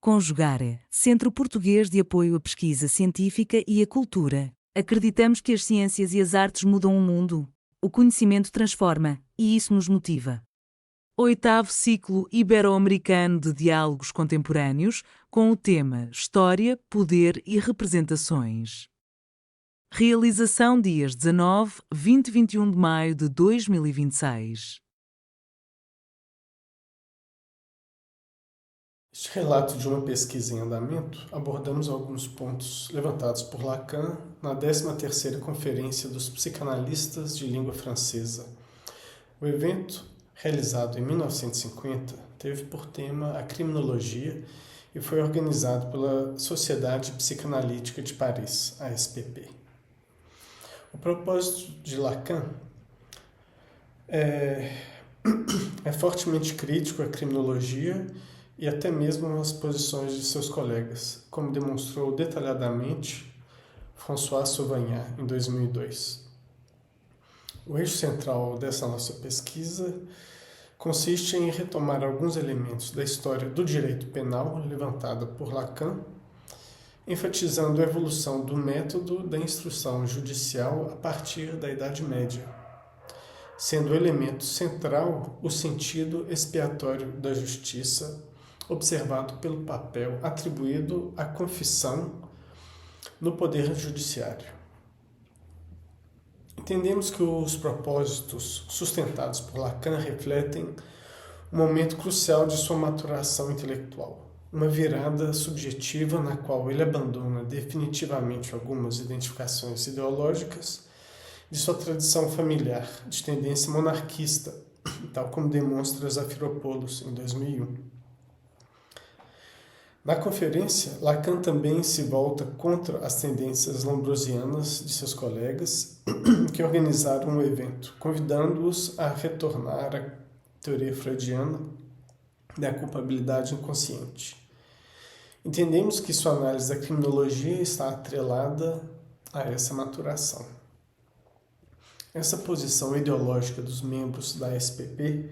Conjugare, Centro Português de Apoio à Pesquisa Científica e à Cultura. Acreditamos que as ciências e as artes mudam o mundo. O conhecimento transforma, e isso nos motiva. Oitavo ciclo ibero-americano de diálogos contemporâneos, com o tema História, Poder e Representações. Realização dias 19, 20 e 21 de maio de 2026. Este relato de uma pesquisa em andamento, abordamos alguns pontos levantados por Lacan na 13ª Conferência dos Psicanalistas de Língua Francesa. O evento, realizado em 1950, teve por tema a criminologia e foi organizado pela Sociedade Psicanalítica de Paris, a SPP. O propósito de Lacan é fortemente crítico à criminologia e até mesmo às posições de seus colegas, como demonstrou detalhadamente François Sauvagnat em 2002. O eixo central dessa nossa pesquisa consiste em retomar alguns elementos da história do direito penal levantada por Lacan, enfatizando a evolução do método da instrução judicial a partir da Idade Média, sendo o elemento central o sentido expiatório da justiça, observado pelo papel atribuído à confissão no poder judiciário. Entendemos que os propósitos sustentados por Lacan refletem um momento crucial de sua maturação intelectual, uma virada subjetiva na qual ele abandona definitivamente algumas identificações ideológicas de sua tradição familiar, de tendência monarquista, tal como demonstra Zafiropoulos em 2001. Na conferência, Lacan também se volta contra as tendências lombrosianas de seus colegas, que organizaram o evento, convidando-os a retornar à teoria freudiana da culpabilidade inconsciente. Entendemos que sua análise da criminologia está atrelada a essa maturação. Essa posição ideológica dos membros da SPP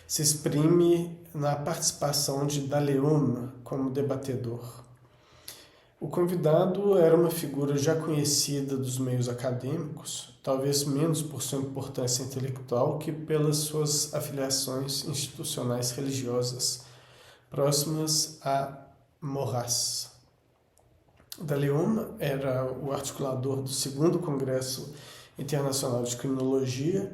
se exprime na participação de Dall'Oom como debatedor. O convidado era uma figura já conhecida dos meios acadêmicos, talvez menos por sua importância intelectual que pelas suas afiliações institucionais religiosas, próximas a Maurras. Dall'Oom era o articulador do 2º Congresso Internacional de Criminologia,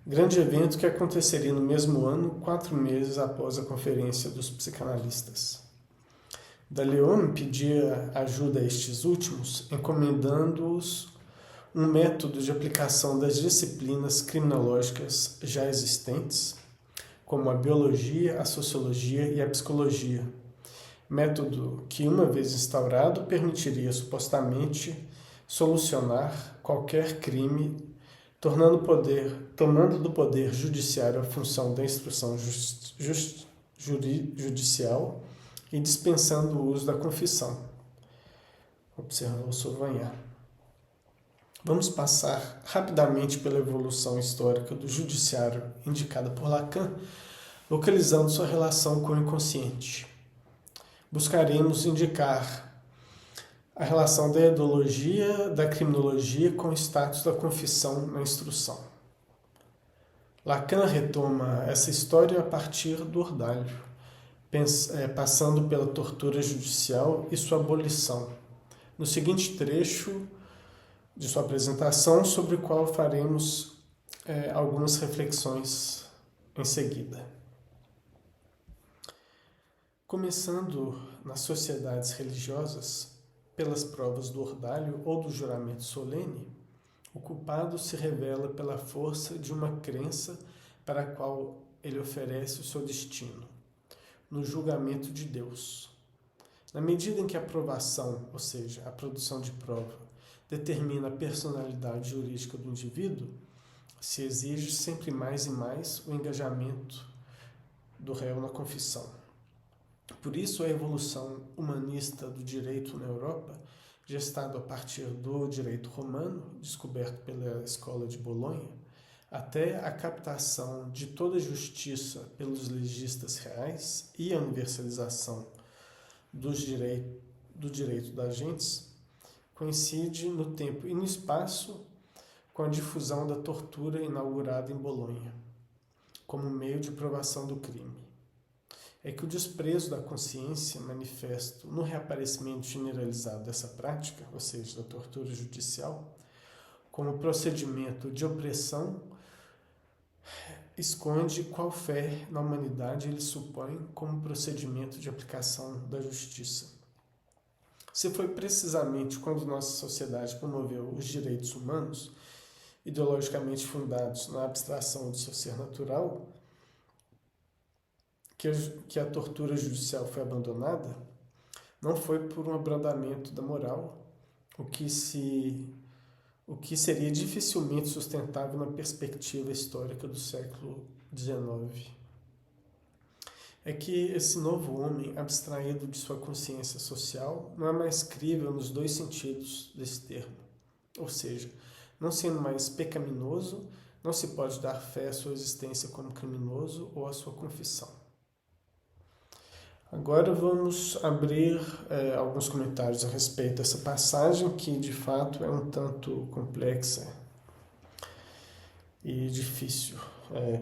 grande evento que aconteceria no mesmo ano, 4 meses após a Conferência dos Psicanalistas. Dall'Oom pedia ajuda a estes últimos, encomendando-os um método de aplicação das disciplinas criminológicas já existentes, como a biologia, a sociologia e a psicologia, método que, uma vez instaurado, permitiria supostamente solucionar qualquer crime, tomando do poder judiciário a função da instrução judicial e dispensando o uso da confissão, observou Sauvagnat. Vamos passar rapidamente pela evolução histórica do judiciário indicada por Lacan, localizando sua relação com o inconsciente. Buscaremos indicar a relação da ideologia da criminologia com o status da confissão na instrução. Lacan retoma essa história a partir do ordalho, passando pela tortura judicial e sua abolição, no seguinte trecho de sua apresentação, sobre o qual faremos algumas reflexões em seguida. Começando nas sociedades religiosas, pelas provas do ordalho ou do juramento solene, o culpado se revela pela força de uma crença para a qual ele oferece o seu destino, no julgamento de Deus. Na medida em que a provação, ou seja, a produção de prova, determina a personalidade jurídica do indivíduo, se exige sempre mais e mais o engajamento do réu na confissão. Por isso, a evolução humanista do direito na Europa, gestado a partir do direito romano, descoberto pela Escola de Bolonha, até a captação de toda a justiça pelos legistas reais e a universalização do direito da agentes coincide no tempo e no espaço com a difusão da tortura inaugurada em Bolonha, como meio de provação do crime. É que o desprezo da consciência manifesto no reaparecimento generalizado dessa prática, ou seja, da tortura judicial, como procedimento de opressão, esconde qual fé na humanidade ele supõe como procedimento de aplicação da justiça. Se foi precisamente quando nossa sociedade promoveu os direitos humanos, ideologicamente fundados na abstração do seu ser natural, que a tortura judicial foi abandonada, não foi por um abrandamento da moral, o que seria dificilmente sustentável na perspectiva histórica do século XIX. É que esse novo homem, abstraído de sua consciência social, não é mais crível nos dois sentidos desse termo. Ou seja, não sendo mais pecaminoso, não se pode dar fé à sua existência como criminoso ou à sua confissão. Agora vamos abrir alguns comentários a respeito dessa passagem, que de fato é um tanto complexa e difícil,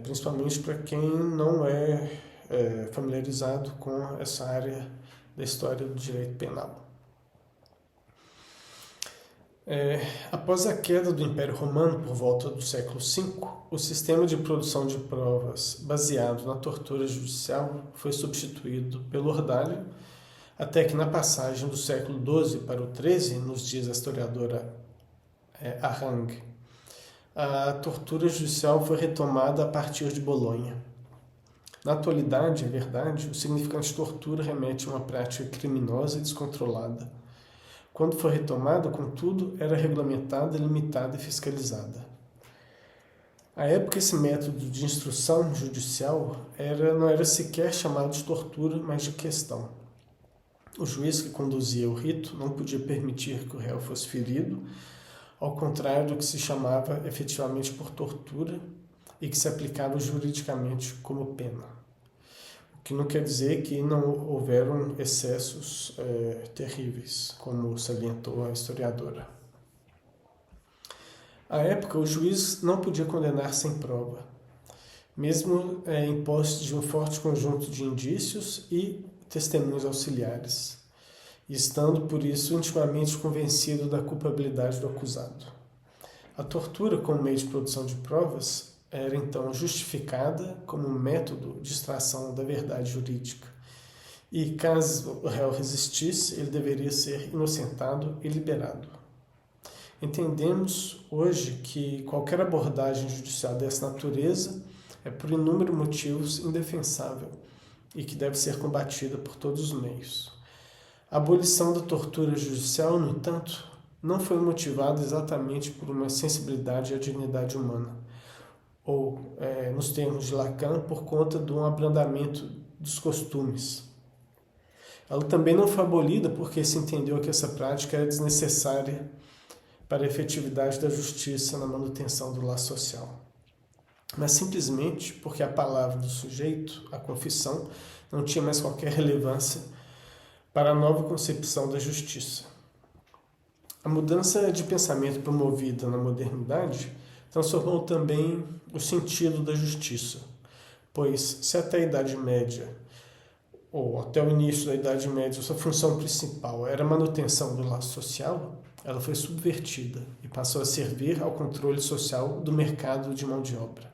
principalmente para quem não é familiarizado com essa área da história do direito penal. Após a queda do Império Romano por volta do século V, o sistema de produção de provas baseado na tortura judicial foi substituído pelo ordalho, até que na passagem do século XII para o XIII, nos diz a historiadora Arang, a tortura judicial foi retomada a partir de Bolonha. Na atualidade, é verdade, o significante de tortura remete a uma prática criminosa e descontrolada. Quando foi retomada, contudo, era regulamentada, limitada e fiscalizada. À época, esse método de instrução judicial não era sequer chamado de tortura, mas de questão. O juiz que conduzia o rito não podia permitir que o réu fosse ferido, ao contrário do que se chamava efetivamente por tortura e que se aplicava juridicamente como pena. Que não quer dizer que não houveram excessos terríveis, como salientou a historiadora. À época, o juiz não podia condenar sem prova, mesmo em posse de um forte conjunto de indícios e testemunhos auxiliares, estando, por isso, intimamente convencido da culpabilidade do acusado. A tortura como meio de produção de provas era então justificada como um método de extração da verdade jurídica. E caso o réu resistisse, ele deveria ser inocentado e liberado. Entendemos hoje que qualquer abordagem judicial dessa natureza é por inúmeros motivos indefensável e que deve ser combatida por todos os meios. A abolição da tortura judicial, no entanto, não foi motivada exatamente por uma sensibilidade à dignidade humana, ou, nos termos de Lacan, por conta de um abrandamento dos costumes. Ela também não foi abolida porque se entendeu que essa prática era desnecessária para a efetividade da justiça na manutenção do laço social, mas simplesmente porque a palavra do sujeito, a confissão, não tinha mais qualquer relevância para a nova concepção da justiça. A mudança de pensamento promovida na modernidade transformou também o sentido da justiça, pois se até a Idade Média, ou até o início da Idade Média, sua função principal era a manutenção do laço social, ela foi subvertida e passou a servir ao controle social do mercado de mão de obra.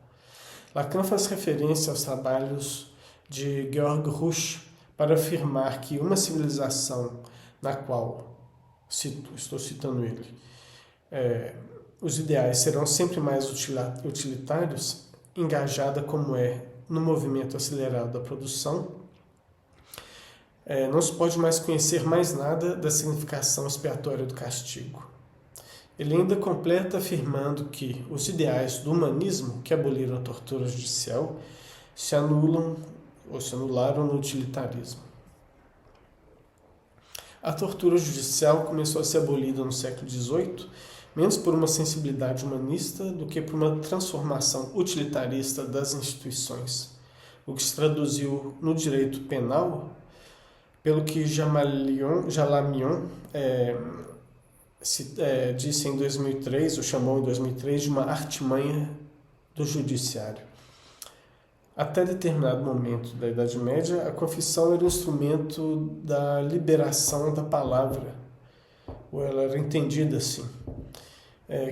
Lacan faz referência aos trabalhos de Georg Rush para afirmar que uma civilização na qual, estou citando ele, os ideais serão sempre mais utilitários, engajada como é no movimento acelerado da produção, não se pode mais conhecer mais nada da significação expiatória do castigo. Ele ainda completa afirmando que os ideais do humanismo que aboliram a tortura judicial se anularam no utilitarismo. A tortura judicial começou a ser abolida no século XVIII, menos por uma sensibilidade humanista do que por uma transformação utilitarista das instituições, o que se traduziu no direito penal pelo que Jalamion disse em 2003, ou chamou em 2003, de uma artimanha do judiciário. Até determinado momento da Idade Média, a confissão era um instrumento da liberação da palavra, ou ela era entendida assim,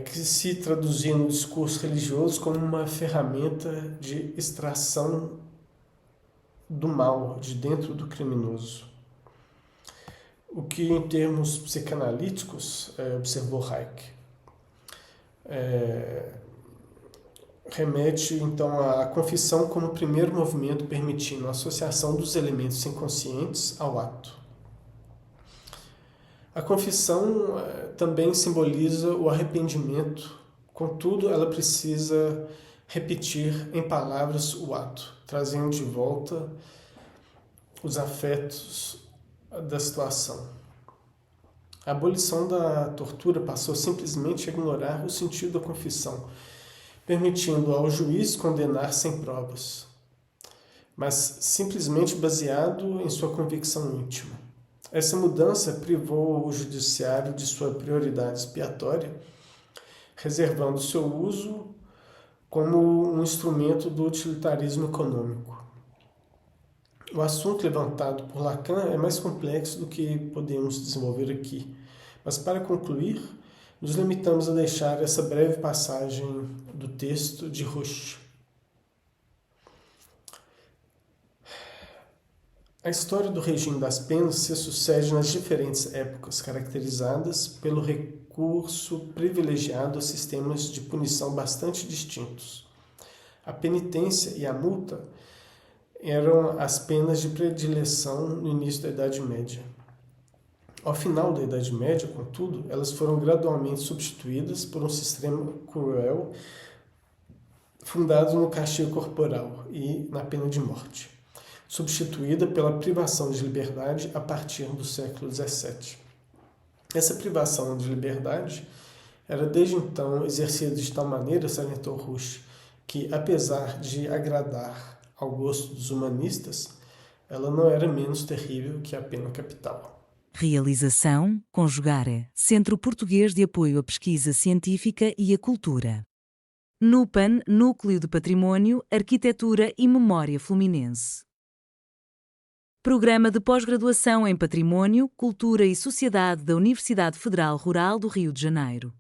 que se traduzia no discurso religioso como uma ferramenta de extração do mal, de dentro do criminoso. O que, em termos psicanalíticos, observou Hayek, remete, então, à confissão como o primeiro movimento permitindo a associação dos elementos inconscientes ao ato. A confissão também simboliza o arrependimento, contudo, ela precisa repetir em palavras o ato, trazendo de volta os afetos da situação. A abolição da tortura passou simplesmente a ignorar o sentido da confissão, permitindo ao juiz condenar sem provas, mas simplesmente baseado em sua convicção íntima. Essa mudança privou o judiciário de sua prioridade expiatória, reservando seu uso como um instrumento do utilitarismo econômico. O assunto levantado por Lacan é mais complexo do que podemos desenvolver aqui, mas para concluir, nos limitamos a deixar essa breve passagem do texto de Rush. A história do regime das penas se sucede nas diferentes épocas, caracterizadas pelo recurso privilegiado a sistemas de punição bastante distintos. A penitência e a multa eram as penas de predileção no início da Idade Média. Ao final da Idade Média, contudo, elas foram gradualmente substituídas por um sistema cruel fundado no castigo corporal e na pena de morte, substituída pela privação de liberdade a partir do século XVII. Essa privação de liberdade era desde então exercida de tal maneira, salientou Rush, que apesar de agradar ao gosto dos humanistas, ela não era menos terrível que a pena capital. Realização, Conjugare, Centro Português de Apoio à Pesquisa Científica e à Cultura. NUPAN, Núcleo de Património, Arquitetura e Memória Fluminense. Programa de Pós-Graduação em Património, Cultura e Sociedade da Universidade Federal Rural do Rio de Janeiro.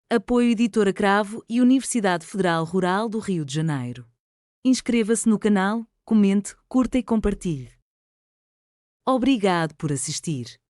Apoio Editora Cravo e Universidade Federal Rural do Rio de Janeiro. Inscreva-se no canal, comente, curta e compartilhe. Obrigado por assistir.